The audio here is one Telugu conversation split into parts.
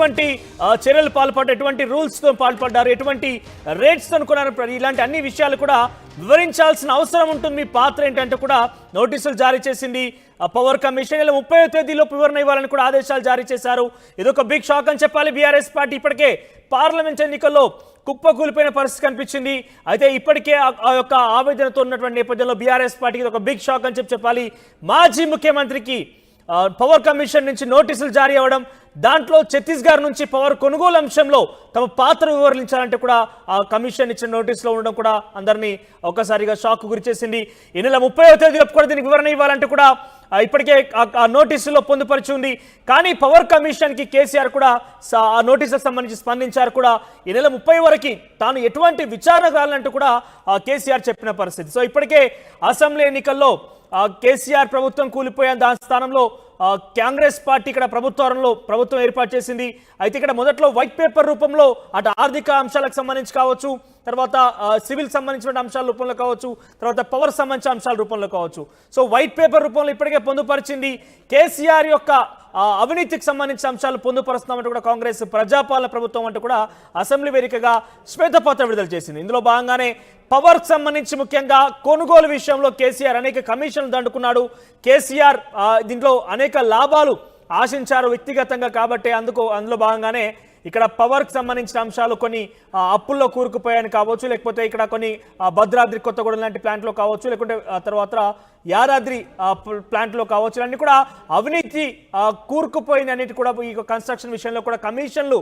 ఎటువంటి చర్యలు పాల్పడ్డారు, ఎటువంటి రూల్స్తో పాల్పడ్డారు, ఎటువంటి రేట్స్తో కొన్నారు, ఇలాంటి అన్ని విషయాలు కూడా వివరించాల్సిన అవసరం ఉంటుంది. మీ పాత్ర ఏంటంటే కూడా నోటీసులు జారీ చేసింది పవర్ కమిషన్. ఇలా 30వ తేదీలోపు వివరణ ఇవ్వాలని కూడా ఆదేశాలు జారీ చేశారు. ఇదొక బిగ్ షాక్ అని చెప్పాలి. బీఆర్ఎస్ పార్టీ ఇప్పటికే పార్లమెంట్ ఎన్నికల్లో కుప్పకూలిపోయిన పరిస్థితి కనిపించింది. అయితే ఇప్పటికే ఆ యొక్క ఆవేదనతో ఉన్నటువంటి నేపథ్యంలో బీఆర్ఎస్ పార్టీకి ఒక బిగ్ షాక్ అని చెప్పాలి. మాజీ ముఖ్యమంత్రికి పవర్ కమిషన్ నుంచి నోటీసులు జారీ అవ్వడం, దాంట్లో ఛత్తీస్గఢ్ నుంచి పవర్ కొనుగోలు అంశంలో తమ పాత్ర వివరించాలంటే కూడా ఆ కమిషన్ ఇచ్చిన నోటీసులో ఉండడం కూడా అందరినీ ఒకసారిగా షాక్ గురి చేసింది. ఈ నెల 30వ తేదీలోపు కూడా దీనికి వివరణ ఇవ్వాలంటే కూడా ఇప్పటికే ఆ నోటీసులో పొందుపరిచి ఉంది. కానీ పవర్ కమిషన్కి కేసీఆర్ కూడా ఆ నోటీసులకు సంబంధించి స్పందించారు. కూడా ఈ నెల 30 వరకు తాను ఎటువంటి విచారణ కావాలంటూ కూడా కేసీఆర్ చెప్పిన పరిస్థితి. సో ఇప్పటికే అసెంబ్లీ ఎన్నికల్లో కేసీఆర్ ప్రభుత్వం కూలిపోయిన దాని స్థానంలో కాంగ్రెస్ పార్టీ ఇక్కడ ప్రభుత్వం ఏర్పాటు చేసింది. అయితే ఇక్కడ మొదట్లో వైట్ పేపర్ రూపంలో అటు ఆర్థిక అంశాలకు సంబంధించి కావచ్చు, తర్వాత సివిల్ సంబంధించిన అంశాల రూపంలో కావచ్చు, తర్వాత పవర్ సంబంధించిన అంశాల రూపంలో కావచ్చు. సో వైట్ పేపర్ రూపంలో ఇప్పటికే పొందుపరిచింది. కేసీఆర్ యొక్క అవినీతికి సంబంధించిన అంశాలు పొందుపరుస్తున్నామంటూ కూడా కాంగ్రెస్ ప్రజాపాలన ప్రభుత్వం అంటూ కూడా అసెంబ్లీ వేదికగా శ్వేతపత్రం విడుదల చేసింది. ఇందులో భాగంగానే పవర్కి సంబంధించి ముఖ్యంగా కొనుగోలు విషయంలో కేసీఆర్ అనేక కమిషన్లు దండుకున్నాడు. కేసీఆర్ దీంట్లో అనేక లాభాలు ఆశించారు వ్యక్తిగతంగా, కాబట్టి అందులో భాగంగానే ఇక్కడ పవర్కి సంబంధించిన అంశాలు కొన్ని అప్పుల్లో కూరుకుపోయాయని కావచ్చు, లేకపోతే ఇక్కడ కొన్ని భద్రాద్రి కొత్తగూడెం లాంటి ప్లాంట్లో కావచ్చు, లేకుంటే తర్వాత యాదాద్రి ప్లాంట్లో కావచ్చు, ఇవన్నీ కూడా అవినీతి కూరుకుపోయింది. అన్నిటి కూడా ఈ కన్స్ట్రక్షన్ విషయంలో కూడా కమిషన్లు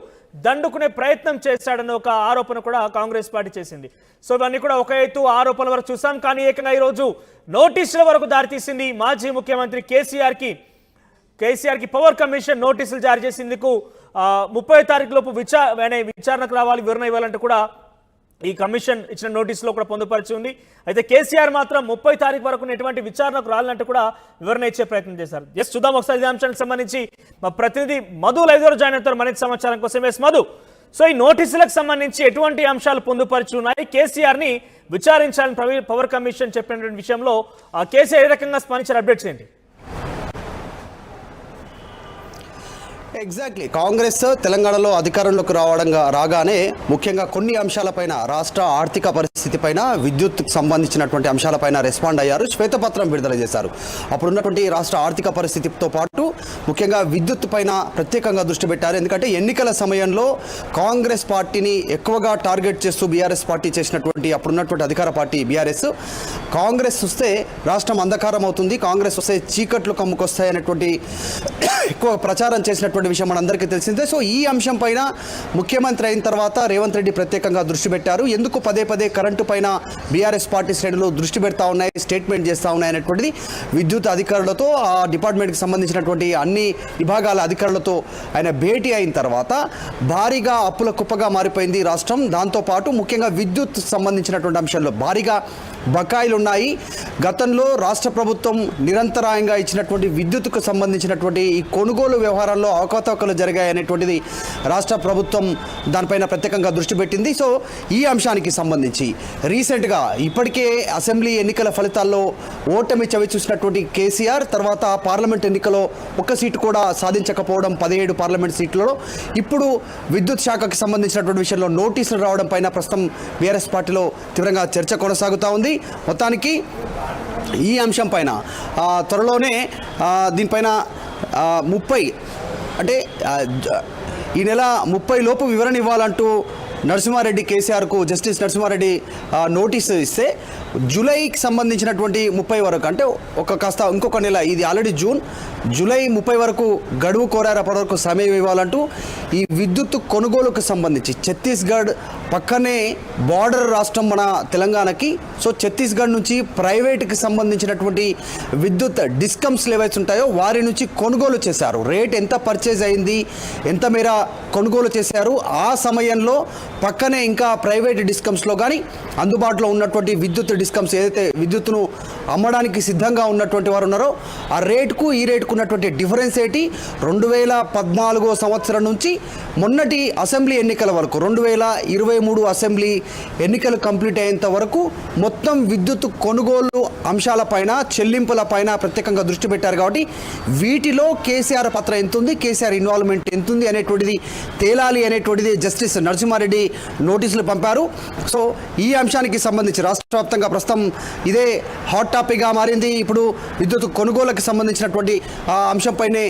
దండుకునే ప్రయత్నం చేశాడని ఒక ఆరోపణ కూడా కాంగ్రెస్ పార్టీ చేసింది. సో ఇవన్నీ కూడా ఒక ఎత్తు ఆరోపణల వరకు చూసాం. కానీ ఏకంగా ఈరోజు నోటీసుల వరకు దారితీసింది. మాజీ ముఖ్యమంత్రి కేసీఆర్కి పవర్ కమిషన్ నోటీసులు జారీ చేసేందుకు 30వ తారీఖులోపు విచారణకు రావాలి, వివరణ ఇవ్వాలంటూ కూడా ఈ కమిషన్ ఇచ్చిన నోటీసులో కూడా పొందుపరిచి ఉంది. అయితే కేసీఆర్ మాత్రం 30వ తారీఖు వరకు ఎటువంటి విచారణకు రాలంటూ కూడా వివరణ ఇచ్చే ప్రయత్నం చేశారు. ఎస్ చూద్దాం ఒకసారి ఈ అంశానికి సంబంధించి మా ప్రతినిధి మధు లైవ్ జాయిన్ అవుతారు మరింత సమాచారం కోసం. ఎస్ మధు, సో ఈ నోటీసులకు సంబంధించి ఎటువంటి అంశాలు పొందుపరిచి ఉన్నాయి, కేసీఆర్ని విచారించాలని పవర్ కమిషన్ చెప్పినటువంటి విషయంలో కేసీఆర్ ఏ రకంగా స్పందించారు, అప్డేట్స్ ఏంటి? ఎగ్జాక్ట్లీ కాంగ్రెస్ తెలంగాణలో అధికారంలోకి రాగానే ముఖ్యంగా కొన్ని అంశాలపైన, రాష్ట్ర ఆర్థిక పరిస్థితిపైన, విద్యుత్కు సంబంధించినటువంటి అంశాలపైన రెస్పాండ్ అయ్యారు, శ్వేతపత్రం విడుదల చేశారు. అప్పుడున్నటువంటి రాష్ట్ర ఆర్థిక పరిస్థితితో పాటు ముఖ్యంగా విద్యుత్ పైన ప్రత్యేకంగా దృష్టి పెట్టారు. ఎందుకంటే ఎన్నికల సమయంలో కాంగ్రెస్ పార్టీని ఎక్కువగా టార్గెట్ చేస్తూ బీఆర్ఎస్ పార్టీ చేసినటువంటి అప్పుడున్నటువంటి అధికార పార్టీ బీఆర్ఎస్, కాంగ్రెస్ వస్తే రాష్ట్రం అంధకారం అవుతుంది, కాంగ్రెస్ వస్తే చీకట్లు కమ్ముకొస్తాయి అనేటువంటి ఎక్కువ ప్రచారం చేసినటువంటి విషయం మనందరికీ తెలిసిందే. సో ఈ అంశం పైన ముఖ్యమంత్రి అయిన తర్వాత రేవంత్ రెడ్డి ప్రత్యేకంగా దృష్టి పెట్టారు. ఎందుకు పదే పదే కరెంటు పైన బీఆర్ఎస్ పార్టీ శ్రేణులు దృష్టి పెడతా ఉన్నాయి, స్టేట్మెంట్ చేస్తూ ఉన్నాయి అనేటువంటిది విద్యుత్ అధికారులతో, ఆ డిపార్ట్మెంట్కి సంబంధించినటువంటి అన్ని విభాగాల అధికారులతో ఆయన భేటీ అయిన తర్వాత భారీగా అప్పుల కుప్పగా మారిపోయింది రాష్ట్రం. దాంతోపాటు ముఖ్యంగా విద్యుత్ సంబంధించినటువంటి అంశాల్లో భారీగా బకాయిలు ఉన్నాయి. గతంలో రాష్ట్ర ప్రభుత్వం నిరంతరాయంగా ఇచ్చినటువంటి విద్యుత్కు సంబంధించినటువంటి ఈ కొనుగోలు వ్యవహారాల్లో అవకతవకలు జరిగాయి అనేటువంటిది రాష్ట్ర ప్రభుత్వం దానిపైన ప్రత్యేకంగా దృష్టి పెట్టింది. సో ఈ అంశానికి సంబంధించి రీసెంట్గా ఇప్పటికే అసెంబ్లీ ఎన్నికల ఫలితాల్లో ఓటమి చవిచూసినటువంటి కేసీఆర్ తర్వాత పార్లమెంట్ ఎన్నికలో ఒక్క సీటు కూడా సాధించకపోవడం, 17 పార్లమెంట్ సీట్లలో ఇప్పుడు విద్యుత్ శాఖకు సంబంధించినటువంటి విషయంలో నోటీసులు రావడం పైన ప్రస్తుతం బీఆర్ఎస్ పార్టీలో తీవ్రంగా చర్చ కొనసాగుతూ ఉంది. మొత్తానికి ఈ అంశం పైన త్వరలోనే దీనిపైన 30 అంటే ఈ నెల 30 లోపు వివరణ ఇవ్వాలంటూ నరసింహారెడ్డి కేసీఆర్కు జస్టిస్ నరసింహారెడ్డి నోటీసు ఇస్తే జూలైకి సంబంధించినటువంటి 30 వరకు, అంటే ఇంకొక నెల, ఇది ఆల్రెడీ జూలై 30 వరకు గడువు కోరారు. అప్పటి వరకు సమయం ఇవ్వాలంటూ ఈ విద్యుత్ కొనుగోలుకు సంబంధించి ఛత్తీస్గఢ్ పక్కనే బార్డర్ రాష్ట్రం మన తెలంగాణకి. సో ఛత్తీస్గఢ్ నుంచి ప్రైవేట్కి సంబంధించినటువంటి విద్యుత్ డిస్కమ్స్ ఏవైతే ఉంటాయో వారి నుంచి కొనుగోలు చేశారు. రేట్ ఎంత పర్చేజ్ అయింది, ఎంత మేర కొనుగోలు చేశారు, ఆ సమయంలో పక్కనే ఇంకా ప్రైవేట్ డిస్కమ్స్లో కానీ అందుబాటులో ఉన్నటువంటి విద్యుత్ డిస్కమ్స్ ఏదైతే విద్యుత్తును అమ్మడానికి సిద్ధంగా ఉన్నటువంటి వారు ఉన్నారో ఆ రేటుకు ఈ రేటుకు ఉన్నటువంటి డిఫరెన్స్ ఏంటి 2014 సంవత్సరం నుంచి మొన్నటి అసెంబ్లీ ఎన్నికల వరకు 2023 అసెంబ్లీ ఎన్నికలు కంప్లీట్ అయ్యేంత వరకు మొత్తం విద్యుత్ కొనుగోలు అంశాలపైన చెల్లింపులపైన ప్రత్యేకంగా దృష్టి పెట్టారు కాబట్టి వీటిలో కేసీఆర్ పాత్ర ఎంత ఉంది, కేసీఆర్ ఇన్వాల్వ్మెంట్ ఎంత ఉంది అనేటువంటిది తేలాలి అనేటువంటిది జస్టిస్ నరసింహారెడ్డి నోటీసులు పంపారు. సో ఈ అంశానికి సంబంధించి రాష్ట్ర వ్యాప్తంగా ప్రస్తుతం ఇదే హాట్ టాపిక్గా మారింది. ఇప్పుడు విద్యుత్ కొనుగోలుకి సంబంధించినటువంటి అంశంపైనే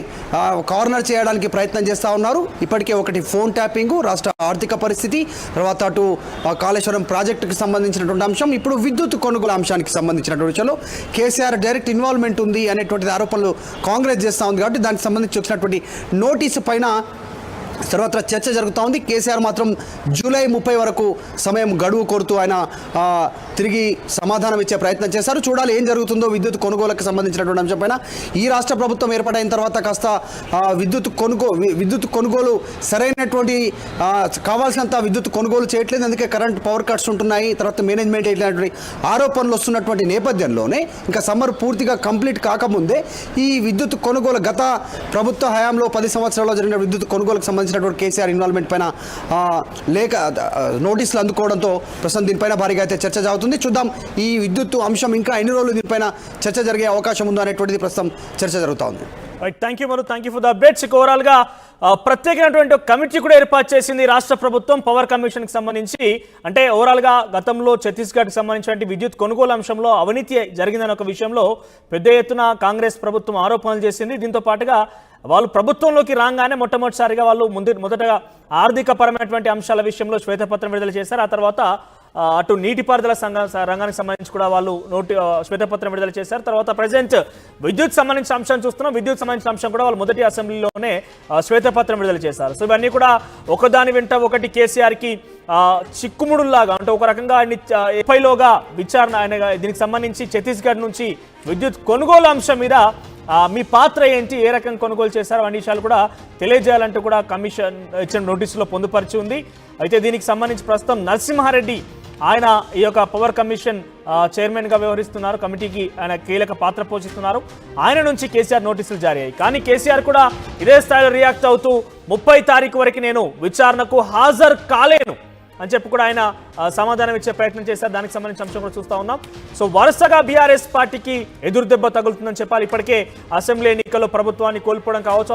కార్నర్ చేయడానికి ప్రయత్నం చేస్తూ ఉన్నారు. ఇప్పటికే ఒకటి ఫోన్ ట్యాపింగ్, రాష్ట్ర ఆర్థిక పరిస్థితి, తర్వాత అటు కాళేశ్వరం ప్రాజెక్టుకి సంబంధించినటువంటి అంశం, ఇప్పుడు విద్యుత్ కొనుగోలు అంశానికి సంబంధించినటువంటి విషయంలో కేసీఆర్ డైరెక్ట్ ఇన్వాల్వ్మెంట్ ఉంది అనేటువంటి ఆరోపణలు కాంగ్రెస్ చేస్తూ ఉంది. కాబట్టి దానికి సంబంధించి వచ్చినటువంటి నోటీసు పైన సర్వత్రా చర్చ జరుగుతూ ఉంది. కేసీఆర్ మాత్రం జూలై 30 వరకు సమయం గడువు కోరుతూ ఆయన తిరిగి సమాధానం ఇచ్చే ప్రయత్నం చేశారు. చూడాలి ఏం జరుగుతుందో విద్యుత్ కొనుగోలుకు సంబంధించినటువంటి అంశంపైన. ఈ రాష్ట్ర ప్రభుత్వం ఏర్పాటైన తర్వాత కాస్త విద్యుత్ కొనుగోలు సరైనటువంటి కావాల్సినంత విద్యుత్ కొనుగోలు చేయట్లేదు. అందుకే కరెంట్ పవర్ కట్స్ ఉంటున్నాయి, తర్వాత మేనేజ్మెంట్ ఇట్లాంటి ఆరోపణలు వస్తున్నటువంటి నేపథ్యంలోనే ఇంకా సమ్మర్ పూర్తిగా కంప్లీట్ కాకముందే ఈ విద్యుత్ కొనుగోలు గత ప్రభుత్వ హయాంలో 10 సంవత్సరాల్లో జరిగిన విద్యుత్ కొనుగోలుకు సంబంధించినటువంటి కేసీఆర్ ఇన్వాల్వ్మెంట్ పైన నోటీసులు అందుకోవడంతో ప్రస్తుతం దీనిపైన భారీగా అయితే చర్చ జరుగుతుంది. చూద్దాం ఈ విద్యుత్ అంశం ఇంకా ఎన్ని రోజులు దీనిపైన చర్చ జరిగే అవకాశం ఉందో అనేటువంటిది ప్రస్తుతం చర్చ జరుగుతూ ఉంది. థ్యాంక్ యూ మరు, thank you for the updates. Overall గా ప్రత్యేకమైనటువంటి కమిటీ కూడా ఏర్పాటు చేసింది రాష్ట్ర ప్రభుత్వం పవర్ కమిషన్ కి సంబంధించి. అంటే ఓవరాల్ గా గతంలో ఛత్తీస్గఢ్ కి సంబంధించిన విద్యుత్ కొనుగోలు అంశంలో అవినీతి జరిగిందనే ఒక విషయంలో పెద్ద ఎత్తున కాంగ్రెస్ ప్రభుత్వం ఆరోపణలు చేసింది. దీంతో పాటుగా వాళ్ళు ప్రభుత్వంలోకి రాగానే మొట్టమొదటిసారిగా వాళ్ళు మొదటగా ఆర్థిక పరమైనటువంటి అంశాల విషయంలో శ్వేతపత్రం విడుదల చేశారు. ఆ తర్వాత అటు నీటిపారుదల రంగానికి సంబంధించి కూడా వాళ్ళు శ్వేతపత్రం విడుదల చేశారు. తర్వాత ప్రజెంట్ విద్యుత్ సంబంధించిన అంశం చూస్తున్నాం. విద్యుత్ సంబంధించిన అంశం కూడా వాళ్ళు మొదటి అసెంబ్లీలోనే శ్వేతపత్రం విడుదల చేశారు. సో ఇవన్నీ కూడా ఒకదాని వెంట ఒకటి కేసీఆర్కి చిక్కుముడులాగా, అంటే ఒక రకంగా ఎఫ్ఐలోగా విచారణ ఆయన దీనికి సంబంధించి ఛత్తీస్గఢ్ నుంచి విద్యుత్ కొనుగోలు అంశం మీద మీ పాత్ర ఏంటి, ఏ రకం కొనుగోలు చేశారో అన్ని విషయాలు కూడా తెలియజేయాలంటూ కూడా కమిషన్ ఇచ్చిన నోటీసులో పొందుపరిచి ఉంది. అయితే దీనికి సంబంధించి ప్రస్తుతం నరసింహారెడ్డి ఆయన ఈ యొక్క పవర్ కమిషన్ చైర్మన్గా వ్యవహరిస్తున్నారు. కమిటీకి ఆయన కీలక పాత్ర పోషిస్తున్నారు. ఆయన నుంచి కేసీఆర్ నోటీసులు జారీ అయ్యాయి. కానీ కేసీఆర్ కూడా ఇదే స్థాయిలో రియాక్ట్ అవుతూ 30 తారీఖు వరకు నేను విచారణకు హాజరు కాలేను అని చెప్పి కూడా ఆయన సమాధానం ఇచ్చే ప్రయత్నం చేశారు. దానికి సంబంధించిన అంశం కూడా చూస్తూ ఉన్నాం. సో వరుసగా బీఆర్ఎస్ పార్టీకి ఎదురు దెబ్బ తగులుతుందని చెప్పాలి. ఇప్పటికే అసెంబ్లీ ఎన్నికల్లో ప్రభుత్వాన్ని కోల్పోవడం కావచ్చు,